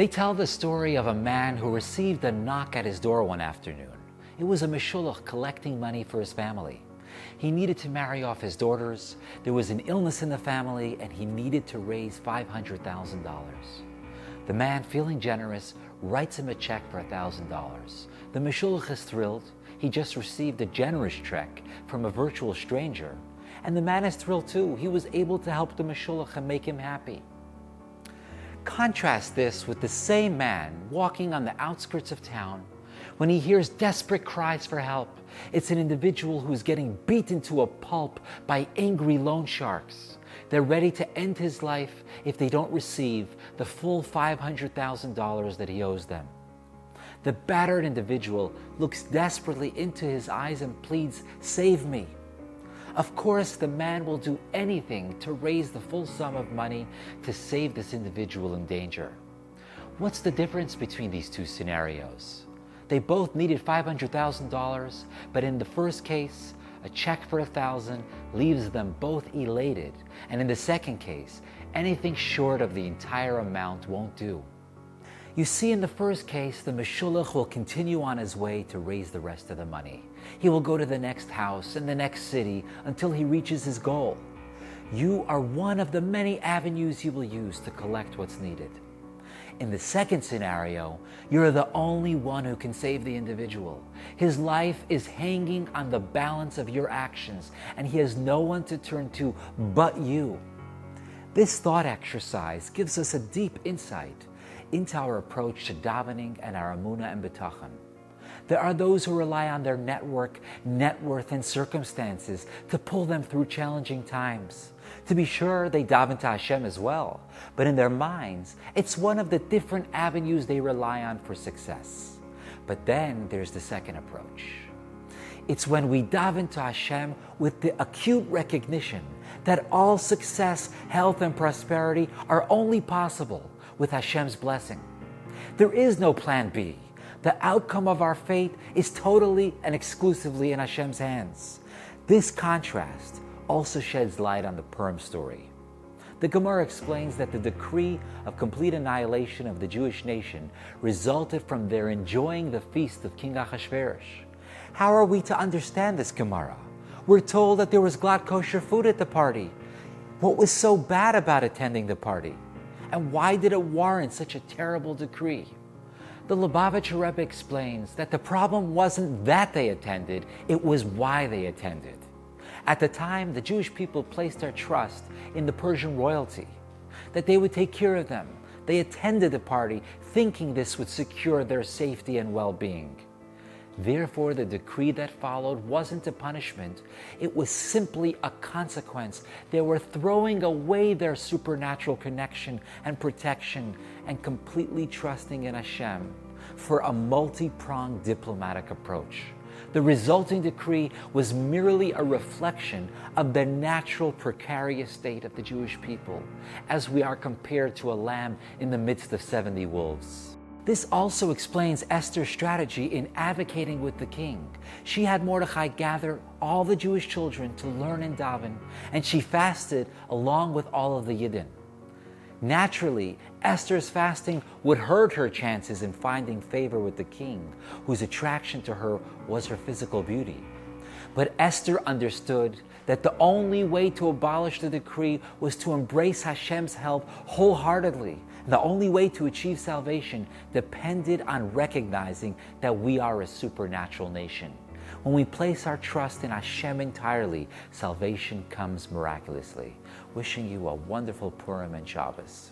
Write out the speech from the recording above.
They tell the story of a man who received a knock at his door one afternoon. It was a meshulach collecting money for his family. He needed to marry off his daughters, there was an illness in the family, and he needed to raise $500,000. The man, feeling generous, writes him a check for $1,000. The meshulach is thrilled. He just received a generous check from a virtual stranger. And the man is thrilled too. He was able to help the meshulach and make him happy. Contrast this with the same man walking on the outskirts of town when he hears desperate cries for help. It's an individual who's getting beaten to a pulp by angry loan sharks. They're ready to end his life if they don't receive the full $500,000 that he owes them. The battered individual looks desperately into his eyes and pleads, "Save me." Of course, the man will do anything to raise the full sum of money to save this individual in danger. What's the difference between these two scenarios? They both needed $500,000, but in the first case, a check for $1,000 leaves them both elated, and in the second case, anything short of the entire amount won't do. You see, in the first case, the meshulach will continue on his way to raise the rest of the money. He will go to the next house and the next city until he reaches his goal. You are one of the many avenues he will use to collect what's needed. In the second scenario, you're the only one who can save the individual. His life is hanging on the balance of your actions, and he has no one to turn to but you. This thought exercise gives us a deep insight into our approach to davening and our emunah and bitachon. There are those who rely on their network, net worth, and circumstances to pull them through challenging times. To be sure, they daven to Hashem as well, but in their minds, it's one of the different avenues they rely on for success. But then there's the second approach. It's when we daven to Hashem with the acute recognition that all success, health, and prosperity are only possible with Hashem's blessing. There is no plan B. The outcome of our fate is totally and exclusively in Hashem's hands. This contrast also sheds light on the Purim story. The Gemara explains that the decree of complete annihilation of the Jewish nation resulted from their enjoying the feast of King Achashverosh. How are we to understand this Gemara? We're told that there was glad kosher food at the party. What was so bad about attending the party? And why did it warrant such a terrible decree? The Lubavitcher Rebbe explains that the problem wasn't that they attended, it was why they attended. At the time, the Jewish people placed their trust in the Persian royalty, that they would take care of them. They attended the party thinking this would secure their safety and well-being. Therefore, the decree that followed wasn't a punishment, it was simply a consequence. They were throwing away their supernatural connection and protection and completely trusting in Hashem for a multi-pronged diplomatic approach. The resulting decree was merely a reflection of the natural precarious state of the Jewish people, as we are compared to a lamb in the midst of 70 wolves. This also explains Esther's strategy in advocating with the king. She had Mordechai gather all the Jewish children to learn and daven, and she fasted along with all of the Yidden. Naturally, Esther's fasting would hurt her chances in finding favor with the king, whose attraction to her was her physical beauty. But Esther understood that the only way to abolish the decree was to embrace Hashem's help wholeheartedly. The only way to achieve salvation depended on recognizing that we are a supernatural nation. When we place our trust in Hashem entirely, salvation comes miraculously. Wishing you a wonderful Purim and Shabbos.